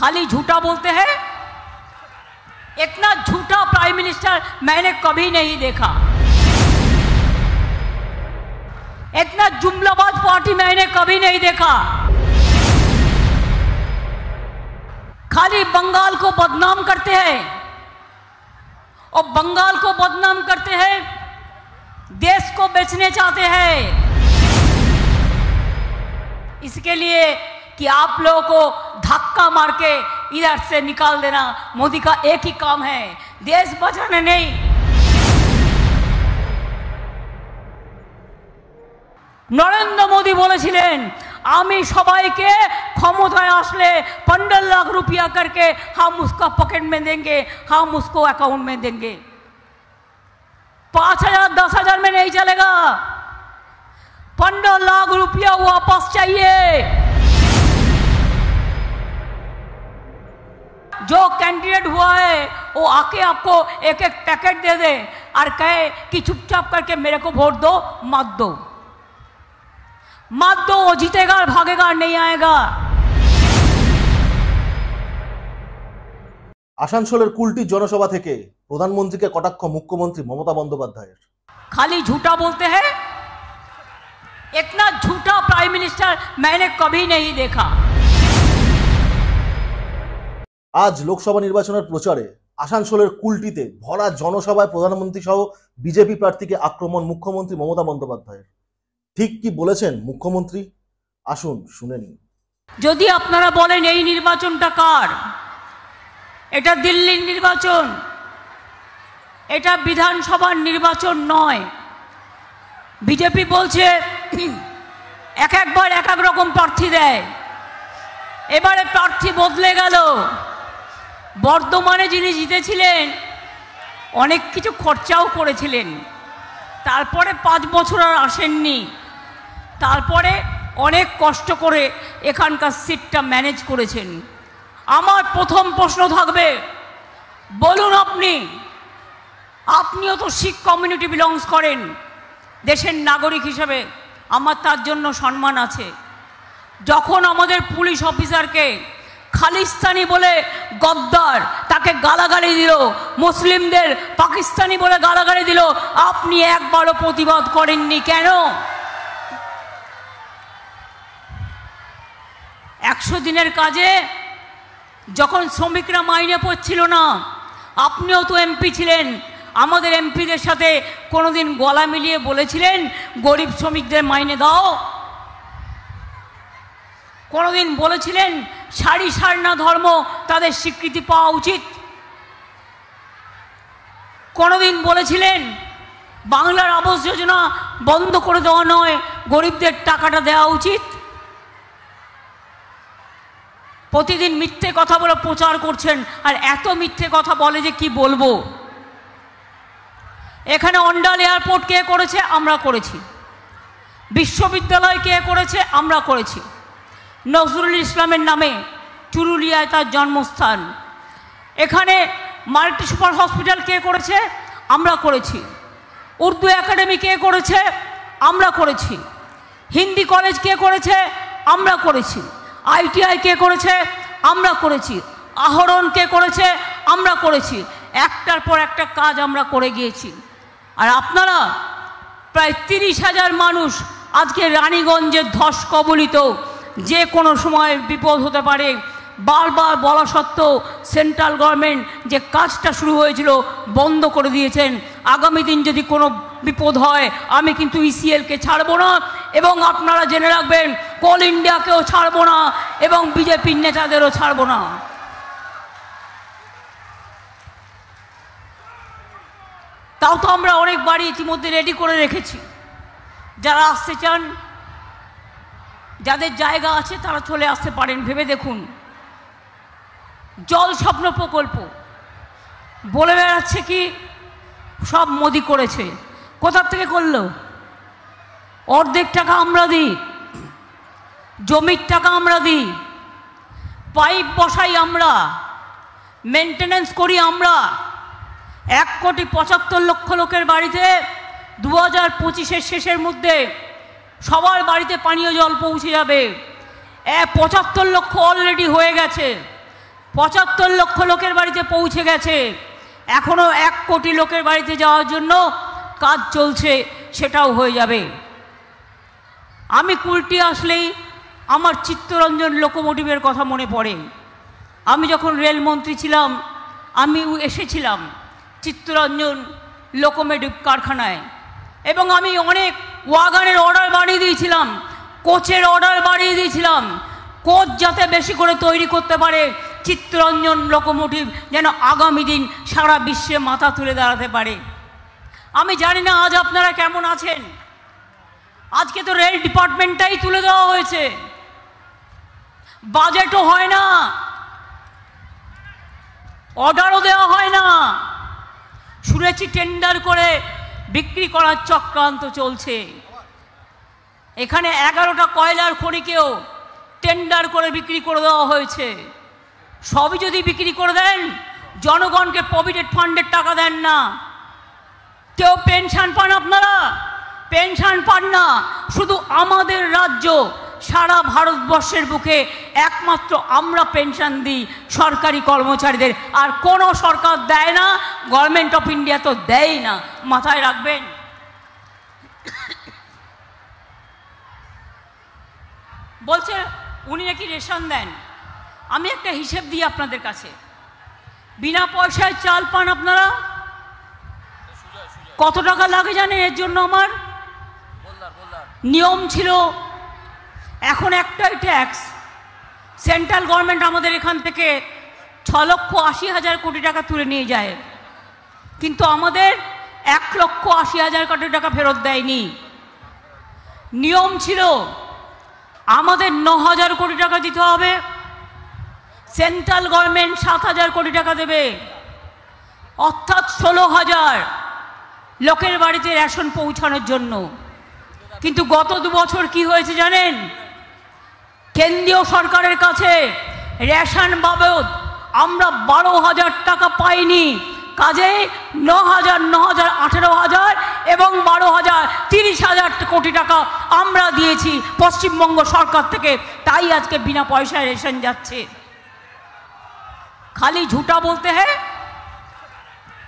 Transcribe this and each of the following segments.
खाली झूठा बोलते हैं। इतना झूठा प्राइम मिनिस्टर मैंने कभी नहीं देखा। इतना जुमलाबाज पार्टी मैंने कभी नहीं देखा। खाली बंगाल को बदनाम करते हैं और बंगाल को बदनाम करते हैं, देश को बेचने चाहते हैं। इसके लिए कि आप लोगों को धक्का मार के इधर से निकाल देना मोदी का एक ही काम है, देश बचाना नहीं। नरेंद्र मोदी बोलेছিলেন आमी सबाइके क्षमताय आसले 15 लाख रुपया करके हम उसका पॉकेट में देंगे, हम उसको अकाउंट में देंगे। 5,000 10,000 में नहीं चलेगा, 15 लाख रुपया वापस चाहिए। जो कैंडिडेट हुआ है वो आके आपको एक एक पैकेट दे दे और कहे कि चुपचाप करके मेरे को वोट दो, मत दो, मत दो। वो जीतेगा और भागेगा और नहीं आएगा। আসানসোলের কুলটি জনসভা থেকে প্রধানমন্ত্রীকে কটাক্ষ মুখ্যমন্ত্রী মমতা বন্দ্যোপাধ্যায়ের। खाली झूठा बोलते हैं। इतना झूठा प्राइम मिनिस्टर मैंने कभी नहीं देखा। আজ লোকসভা নির্বাচনের প্রচারে আসানসোলের কুলটিতে ভরা জনসভায় প্রধানমন্ত্রী সহ বিজেপি প্রার্থীকে আক্রমণ মুখ্যমন্ত্রী মমতা বন্দ্যোপাধ্যায়ের। ঠিক কি বলেছেন মুখ্যমন্ত্রী, আসুন শুনে নিন। যদি আপনারা বলেন এই নির্বাচনটা কার, এটা দিল্লির নির্বাচন, এটা বিধানসভার নির্বাচন নয়। বিজেপি বলছে এক একবার এক এক রকম প্রার্থী দেয়, এবারে প্রার্থী বদলে গেল। বর্ধমানে যিনি জিতেছিলেন অনেক কিছু খরচাও করেছিলেন, তারপরে 5 বছর আর আসেননি, তারপরে অনেক কষ্ট করে এখানকার সিটটা ম্যানেজ করেছেন। আমার প্রথম প্রশ্ন থাকবে, বলুন আপনিও তো শিখ কমিউনিটি বিলংস করেন, দেশের নাগরিক হিসেবে আমার তার জন্য সম্মান আছে। যখন আমাদের পুলিশ অফিসারকে খালিস্তানি বলে গদ্দার তাকে গালাগালি দিল, মুসলিমদের পাকিস্তানি বলে গালাগালি দিল, আপনি একবারও প্রতিবাদ করেননি কেন? 100 দিনের কাজে যখন শ্রমিকরা মাইনে পড়ছিল না, আপনিও তো এমপি ছিলেন, আমাদের এমপিদের সাথে কোনোদিন গলা মিলিয়ে বলেছিলেন গরিব শ্রমিকদের মাইনে দাও? কোনোদিন বলেছিলেন সারি সারনা ধর্ম তাদের স্বীকৃতি পাওয়া উচিত? কোনোদিন বলেছিলেন বাংলার আবাস যোজনা বন্ধ করে দেওয়া নয়, গরিবদের টাকাটা দেওয়া উচিত? প্রতিদিন মিথ্যে কথা বলে প্রচার করছেন, আর এত মিথ্যে কথা বলে যে কি বলবো। এখানে অন্ডাল এয়ারপোর্ট কে করেছে? আমরা করেছি। বিশ্ববিদ্যালয় কে করেছে? আমরা করেছি। নজরুল ইসলামের নামে চুরুলিয়ায় তার জন্মস্থান। এখানে মাল্টি সুপার হসপিটাল কে করেছে? আমরা করেছি। উর্দু একাডেমি কে করেছে? আমরা করেছি। হিন্দি কলেজ কে করেছে? আমরা করেছি। ITI কে করেছে? আমরা করেছি। আহরণ কে করেছে? আমরা করেছি। একটার পর একটা কাজ আমরা করে গিয়েছি। আর আপনারা প্রায় 30,000 মানুষ আজকে রানীগঞ্জের ধস কবলিত, যে কোনো সময় বিপদ হতে পারে, বারবার বলা সত্ত্বেও সেন্ট্রাল গভর্নমেন্ট যে কাজটা শুরু হয়েছিল বন্ধ করে দিয়েছেন। আগামী দিন যদি কোনো বিপদ হয় আমি কিন্তু ECL-কে ছাড়বো না, এবং আপনারা জেনে রাখবেন কোল ইন্ডিয়াকেও ছাড়বো না, এবং বিজেপির নেতাদেরও ছাড়বো না। তাও তো আমরা অনেক বাড়ি ইতিমধ্যে রেডি করে রেখেছি। যারা আসতে চান, যাদের জায়গা আছে তারা চলে আসতে পারেন। ভেবে দেখুন, জল স্বপ্ন প্রকল্প বলে বেড়াচ্ছে কি সব মোদি করেছে, কোথা থেকে করলো? অর্ধেক টাকা আমরা দিই, জমির টাকা আমরা দিই, পাইপ বসাই আমরা, মেনটেনেন্স করি আমরা। 1,75,00,000 লোকের বাড়িতে 2025-এর শেষের মধ্যে সবার বাড়িতে পানীয় জল পৌঁছে যাবে। 75 লক্ষ অলরেডি হয়ে গেছে। 75 লক্ষ লোকের বাড়িতে পৌঁছে গেছে, এখনও 1 কোটি লোকের বাড়িতে যাওয়ার জন্য কাজ চলছে, সেটাও হয়ে যাবে। আমি কুলটি আসলেই আমার চিত্তরঞ্জন লোকোমোটিভের কথা মনে পড়ে। আমি যখন রেলমন্ত্রী ছিলাম আমি এসেছিলাম চিত্তরঞ্জন লোকোমোটিভ কারখানায়, এবং আমি অনেক ওয়াগানের অর্ডার বাড়িয়ে দিয়েছিলাম, কোচের অর্ডার বাড়িয়ে দিয়েছিলাম, কোচ যাতে বেশি করে তৈরি করতে পারে, চিত্তরঞ্জন লোকোমোটিভ যেন আগামী দিন সারা বিশ্বে মাথা তুলে দাঁড়াতে পারে। আমি জানি না আজ আপনারা কেমন আছেন। আজকে তো রেল ডিপার্টমেন্টটাই তুলে দেওয়া হয়েছে, বাজেটও হয় না, অর্ডারও দেওয়া হয় না, শুনেছি টেন্ডার করে বিক্রি করার চক্রান্ত চলছে। এখানে 11টা কয়লার খনিকেও টেন্ডার করে বিক্রি করে দেওয়া হয়েছে। সবই যদি বিক্রি করে দেন, জনগণকে প্রভিডেন্ট ফান্ডের টাকা দেন না, কেউ পেনশন পান, আপনারা পেনশন পান না। শুধু আমাদের রাজ্য, সারা ভারতবর্ষের বুকে একমাত্র আমরা পেনশন দিই সরকারি কর্মচারীদের, আর কোনো সরকার দেয় না, গভর্নমেন্ট অফ ইন্ডিয়া তো দেয় না, মাথায় রাখবেন। বলছে উনি নাকি রেশন দেন। আমি একটা হিসেব দিই আপনাদের কাছে, বিনা পয়সায় চাল পান আপনারা, কত টাকা লাগে জানেন? এর জন্য আমার নিয়ম ছিল, এখন একটাই ট্যাক্স, সেন্ট্রাল গভর্নমেন্ট আমাদের এখান থেকে 6,80,000 কোটি টাকা তুলে নিয়ে যায়, কিন্তু আমাদের 1,80,000 কোটি টাকা ফেরত দেয়নি। নিয়ম ছিল আমাদের 9,000 কোটি টাকা দিতে হবে, সেন্ট্রাল গভর্নমেন্ট 7,000 কোটি টাকা দেবে, অর্থাৎ 16,000 লোকের বাড়িতে রেশন পৌঁছানোর জন্য। কিন্তু গত 2 বছর কি হয়েছে জানেন? কেন্দ্রীয় সরকারের কাছে রেশন বাবদ আমরা 12,000 টাকা পাইনি, কাজে 9,000, 9,000, 18,000 এবং 12,000, 30,000 কোটি টাকা আমরা দিয়েছি পশ্চিমবঙ্গ সরকার থেকে, তাই আজকে বিনা পয়সায় রেশন যাচ্ছে। खाली झूठा बोलते हैं,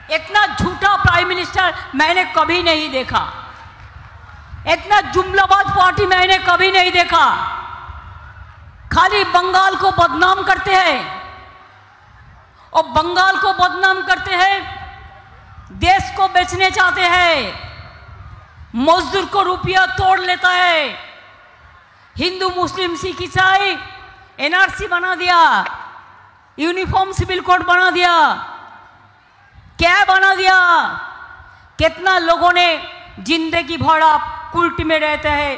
इतना झूठा प्राइम मिनिस्टर मैंने कभी नहीं देखा, इतना जुमलाबाज पार्टी मैंने कभी नहीं देखा। खाली बंगाल को बदनाम करते हैं, और बंगाल को बदनाम करते हैं, देश को बेचने चाहते हैं, मजदूर को रुपया तोड़ लेता है, हिंदू मुस्लिम सिख ईसाई एनआरसी बना दिया, यूनिफॉर्म सिविल कोड बना दिया, क्या बना दिया। कितना लोगों ने जिंदगी भर आप कुल्टी में रहते हैं,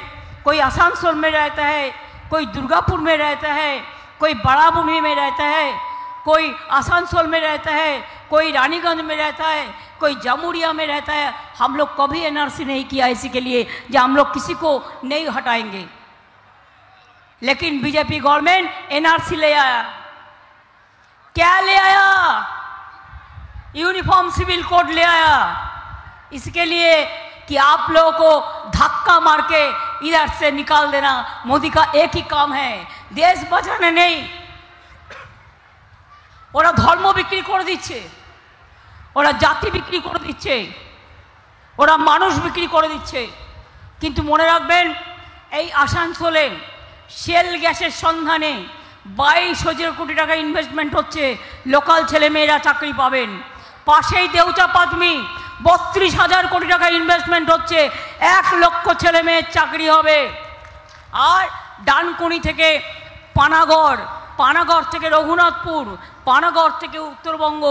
कोई आसनसोल में रहता है, कोई दुर्गापुर में रहता है, कोई बड़ाबुनी में रहता है, कोई आसनसोल में रहता है, कोई रानीगंज में रहता है, कोई जमुरिया में रहता है। हम लोग कभी एनआरसी नहीं किया इसी के लिए कि हम लोग किसी को नहीं हटाएंगे, लेकिन बीजेपी गवर्नमेंट एनआरसी ले आया। क्या ले आया? यूनिफॉर्म सिविल कोड ले आया, इसके लिए कि आप लोगों को धक्का मार के इधर से निकाल देना। मोदी का एक ही काम है, देश बचाना नहीं। ওরা ধর্ম বিক্রি করে দিচ্ছে, ওরা জাতি বিক্রি করে দিচ্ছে, ওরা মানুষ বিক্রি করে দিচ্ছে। কিন্তু মনে রাখবেন, এই আসানসোলে শেল গ্যাসের সন্ধানে 22,000 কোটি টাকা ইনভেস্টমেন্ট হচ্ছে, লোকাল ছেলেমেয়েরা চাকরি পাবেন। পাশেই দেউচা পাতমি 32,000 কোটি টাকা ইনভেস্টমেন্ট হচ্ছে, 1 লক্ষ ছেলে মেয়ের চাকরি হবে। আর ডানকুনি থেকে পানাগড়, পানাগড় থেকে রঘুনাথপুর, পানাগড় থেকে উত্তরবঙ্গ,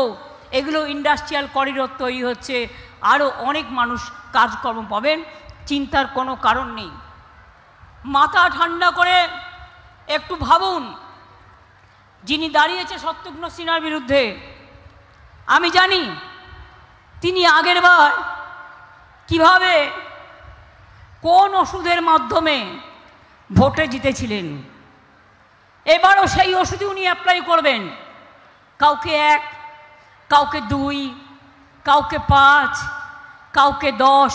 এগুলো ইন্ডাস্ট্রিয়াল করিডোর তৈরি হচ্ছে। আরও অনেক মানুষ কাজকর্ম পাবেন, চিন্তার কোনো কারণ নেই। মাথা ঠান্ডা করে একটু ভাবুন, যিনি দাঁড়িয়েছে শত্রুঘ্ন সিনহার বিরুদ্ধে, আমি জানি তিনি আগের বার কিভাবে কোন ওষুধের মাধ্যমে ভোটে জিতেছিলেন। এবারও সেই ওষুধই উনি অ্যাপ্লাই করবেন। কাউকে 1, কাউকে 2, কাউকে 5, কাউকে 10।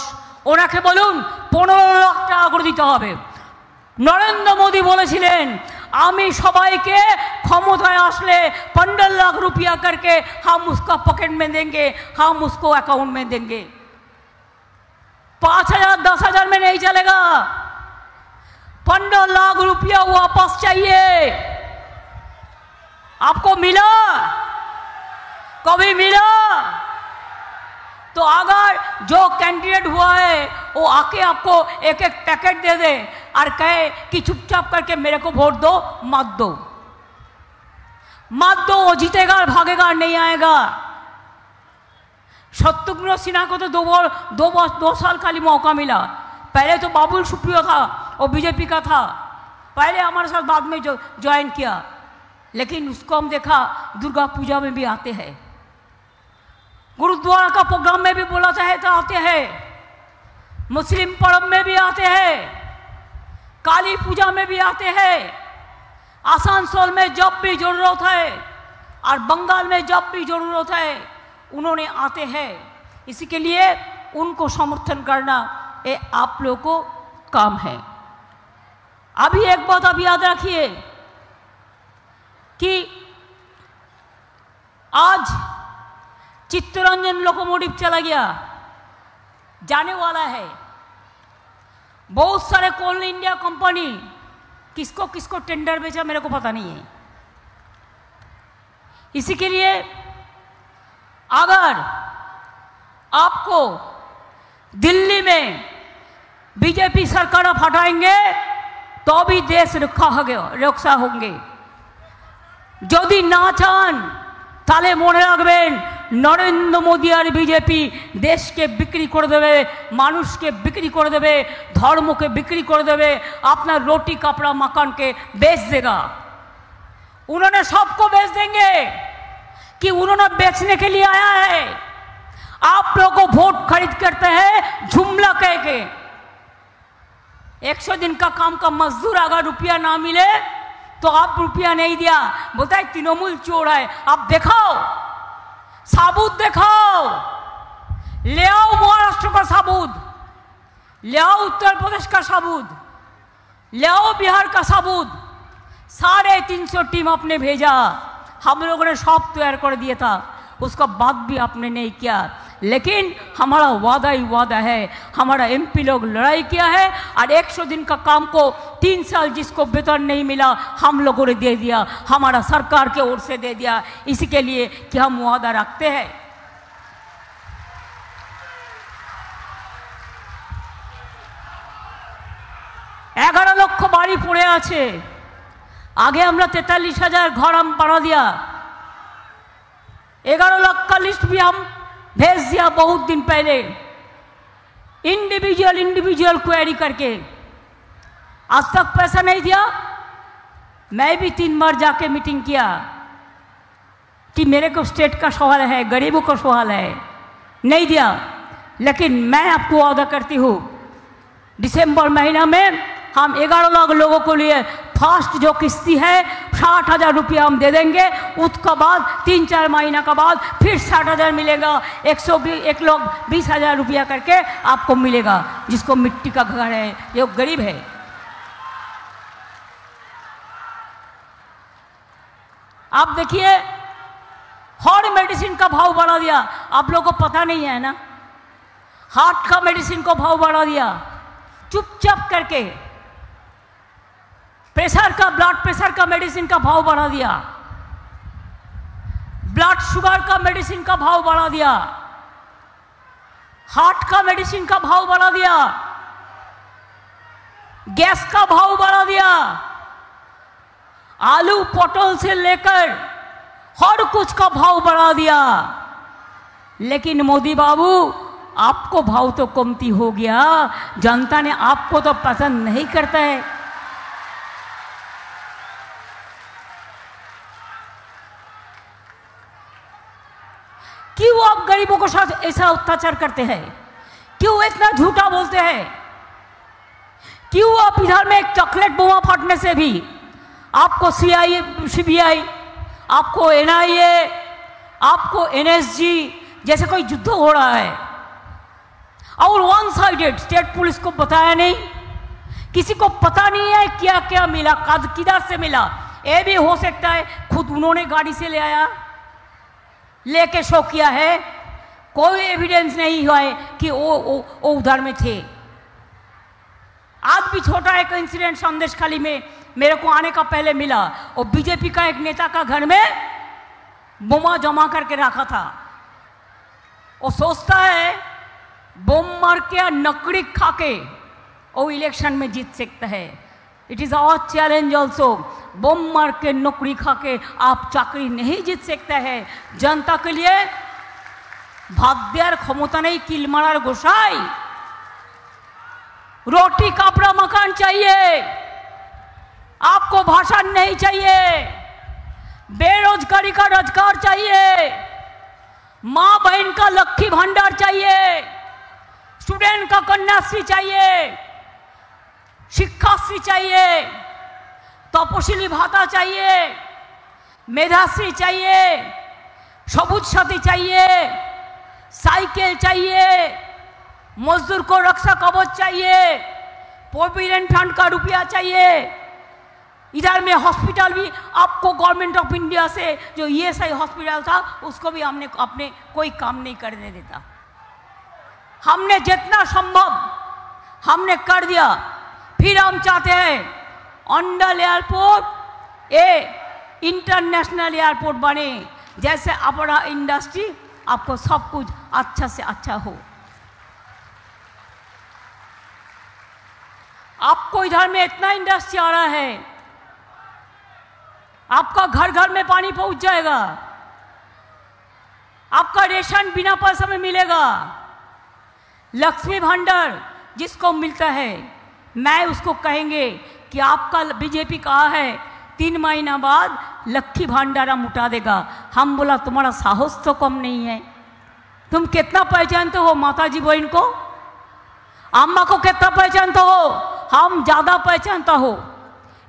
ওনাকে বলুন 15 লাখ টাকা করে দিতে হবে। নরেন্দ্র মোদী বলেছিলেন आमी सबाइके क्षमताय आसले 15 लाख रुपया करके हम उसका पॉकेट में देंगे, हम उसको अकाउंट में देंगे। 5,000 10,000 में नहीं चलेगा, 15 लाख रुपया वापस चाहिए। आपको मिला? कभी मिला? तो अगर जो कैंडिडेट हुआ है वो आके आपको एक एक पैकेट दे दे और कहे कि चुपचाप करके मेरे को वोट दो, मत दो, मत दो, वो जीतेगा और भागेगा, नहीं आएगा। शत्रुघ्न सिन्हा को तो 2 साल खाली मौका मिला। पहले तो बाबुल सुप्रियो था, वो बीजेपी का था, पहले हमारे साथ बाद में जो ज्वाइन किया, लेकिन उसको हम देखा दुर्गा पूजा में भी आते हैं, गुरुद्वारा का प्रोग्राम में भी बोला चाहे तो आते हैं, मुस्लिम पर्व में भी आते हैं, काली पूजा में भी आते हैं, आसनसोल में जब भी जरूरत है और बंगाल में जब भी जरूरत है उन्होंने आते हैं। इसी के लिए उनको समर्थन करना ये आप लोगों को काम है। अभी एक बात आप याद रखिए कि आज चित्तरंजन लोकोमोटिव चला गया, जाने वाला है। बहुत सारे कोल इंडिया कंपनी किसको किसको टेंडर बेचा मेरे को पता नहीं है। इसी के लिए अगर आपको दिल्ली में बीजेपी सरकार हटाएंगे तो भी देश रक्षा होंगे। यदि ना चान ताले मने राखबेन नरेंद्र मोदी और बीजेपी देश के बिक्री कर देवे, मानुष के बिक्री कर देवे, धर्म के बिक्री कर देवे, अपना रोटी कपड़ा मकान के बेच देगा। उन्होंने सबको बेच देंगे कि उन्होंने बेचने के लिए आया है। आप लोगों को वोट खरीद करते हैं जुमला कह के। 100 दिन का काम का मजदूर अगर रुपया ना मिले तो आप रुपया नहीं दिया, बोलता है तृणमूल चोर है। आप दिखाओ, साबुत दिखाओ, ले आओ महाराष्ट्र का साबुत, ले आओ उत्तर प्रदेश का साबुत, ले आओ बिहार का साबुत। 350 टीम आपने भेजा, हम लोगों ने सब तैयार कर दिया था, उसका बात भी आपने नहीं किया। लेकिन हमारा वादा ही वादा है। हमारा एमपी लोग लड़ाई किया है और 100 दिन का काम को 3 साल जिसको वेतन नहीं मिला हम लोगों ने दे दिया, हमारा सरकार के ओर से दे दिया। इसी के लिए कि हम वादा रखते हैं। एगारो लक्ष बाड़ी पड़े आछे, आगे हमरा 43,000 घर हम बढ़ा दिया, 11 लाख का लिस्ट भी हम भेज दिया बहुत दिन पहले, इंडिविजुअल क्वेरी करके। आज तक पैसा नहीं दिया। मैं भी 3 बार जाके मीटिंग किया कि मेरे को स्टेट का सवाल है, गरीबों का सवाल है, नहीं दिया। लेकिन मैं आपको वादा करती हूँ दिसंबर महीना में हम 11 लाख लोगों को लिए फर्स्ट जो किस्ती है 60,000 रुपया हम दे देंगे। उसके बाद 3-4 महीना के बाद फिर 60,000 मिलेगा, 1,20,000 रुपया करके आपको मिलेगा। जिसको मिट्टी का घर है, जो गरीब है। आप देखिए हर मेडिसिन का भाव बढ़ा दिया, आप लोगों को पता नहीं है ना। हार्ट का मेडिसिन को भाव बढ़ा दिया चुपचाप करके। प्रेशर का, ब्लड प्रेशर का मेडिसिन का भाव बढ़ा दिया, ब्लड शुगर का मेडिसिन का भाव बढ़ा दिया, हार्ट का मेडिसिन का भाव बढ़ा दिया, गैस का भाव बढ़ा दिया, आलू पटल से लेकर हर कुछ का भाव बढ़ा दिया। लेकिन मोदी बाबू आपको भाव तो कमती हो गया, जनता ने आपको तो पसंद नहीं करता है। क्यों आप गरीबों के साथ ऐसा अत्याचार करते हैं? क्यों इतना झूठा बोलते हैं? क्यों आप इधर में एक चॉकलेट बोमा फटने से भी आपको CBI, आपको NIA, आपको NSG जैसे कोई युद्ध हो रहा है, और वन साइडेड स्टेट पुलिस को बताया नहीं किसी को पता नहीं है क्या क्या मिला, किधर से मिला। ये भी हो सकता है खुद उन्होंने गाड़ी से ले आया, लेके शो किया है, कोई एविडेंस नहीं हुआ है कि वो उधर में थे। आज भी छोटा एक इंसिडेंट संदेशखाली में मेरे को आने का पहले मिला, और बीजेपी का एक नेता का घर में बोमा जमा करके रखा था। वो सोचता है बोम मार के या नकड़ी खा के वो इलेक्शन में जीत सकता है। It is our challenge also. बोम मार के नौकरी खा के आप चाकरी नहीं जीत सकते हैं। जनता के लिए भाग्यार क्षमता नहीं, किल मारार गोसाई। रोटी कपड़ा मकान चाहिए, आपको भाषण नहीं चाहिए। बेरोजगारी का रोजगार चाहिए, माँ बहन का लक्ष्मी भंडार चाहिए, स्टूडेंट का कन्याश्री चाहिए, शिक्षाश्री चाहिए, तपशिली भाता चाहिए, मेधाश्री चाहिए, सबुज साथी चाहिए, साइकिल चाहिए, मजदूर को रक्षा कवच चाहिए, प्रोविडेंट फंड का रुपया चाहिए। इधर में हॉस्पिटल भी आपको गवर्नमेंट ऑफ इंडिया से जो ESI हॉस्पिटल था उसको भी हमने अपने कोई काम नहीं करने देता। हमने जितना संभव हमने कर दिया। फिर हम चाहते हैं अंडल एयरपोर्ट इंटरनेशनल एयरपोर्ट बने, जैसे अपना इंडस्ट्री आपको सब कुछ अच्छा से अच्छा हो। आपको इधर में इतना इंडस्ट्री आ रहा है, आपका घर घर में पानी पहुंच जाएगा, आपका रेशन बिना पैसा में मिलेगा। लक्ष्मी भंडार जिसको मिलता है, मैं उसको कहेंगे कि आपका बीजेपी कहा है 3 महीना बाद लक्ष्मी भंडार हम उठा देगा। हम बोला तुम्हारा साहस तो कम नहीं है। तुम कितना पहचानते हो माताजी बहन को, अम्मा को कितना पहचानते हो? हम ज्यादा पहचानता हो।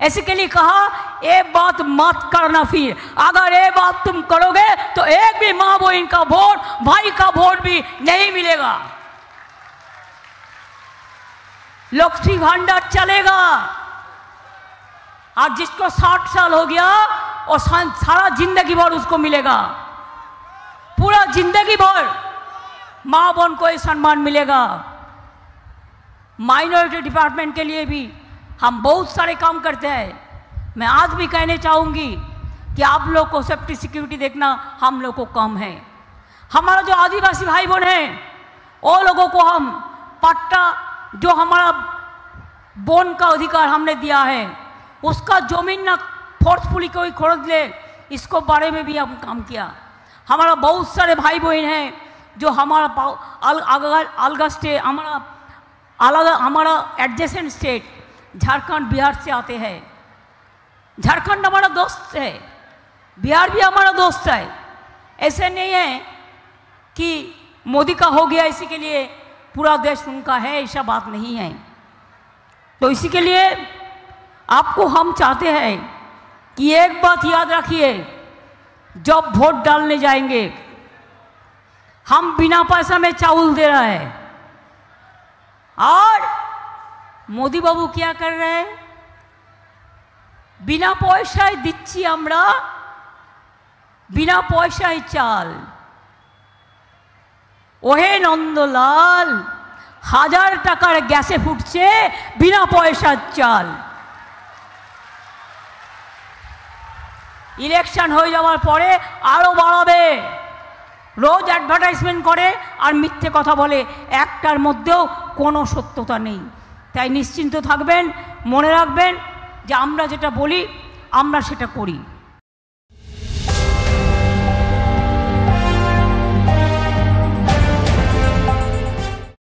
ऐसे के लिए कहा ये बात मत करना। फिर अगर ये बात तुम करोगे तो एक भी माँ बहन का वोट, भाई का वोट भी नहीं मिलेगा। लक्ष्मी भंडार चलेगा। आज जिसको 60 साल हो गया और सारा जिंदगी भर उसको मिलेगा, पूरा जिंदगी भर माँ बहन को सम्मान मिलेगा। माइनॉरिटी डिपार्टमेंट के लिए भी हम बहुत सारे काम करते हैं। मैं आज भी कहने चाहूंगी कि आप लोग को सेफ्टी सिक्योरिटी देखना हम लोग को कम है। हमारा जो आदिवासी भाई बहन हैं वो लोगों को हम पट्टा, जो हमारा बोन का अधिकार हमने दिया है, उसका जमीन ना फोर्सफुली कोई खरीद ले, इसको बारे में भी हम काम किया। हमारा बहुत सारे भाई बहन हैं जो हमारा अलग स्टेट, हमारा एडजेसेंट स्टेट झारखंड बिहार से आते हैं। झारखंड हमारा दोस्त है, बिहार भी हमारा दोस्त है। ऐसे नहीं है कि मोदी का हो गया इसी के लिए पूरा देश उनका है, ऐसा बात नहीं है। तो इसी के लिए आपको हम चाहते हैं कि एक बात याद रखिए, जब वोट डालने जाएंगे हम बिना पैसा में चावल दे रहे हैं, और मोदी बाबू क्या कर रहे हैं? बिना पैसाय दिच्छी आमरा, बिना पैसाय चाल। ओहे नंदलाल, 1000 টাকার গ্যাসে ফুটছে বিনা পয়সার চাল। ইলেকশন হয়ে যাওয়ার পরে আরো বাড়াবে। রোজ অ্যাডভার্টাইজমেন্ট করে আর মিথ্যে কথা বলে, একটার মধ্যেও কোনো সত্যতা নেই। তাই নিশ্চিন্ত থাকবেন, মনে রাখবেন যে আমরা যেটা বলি আমরা সেটা করি।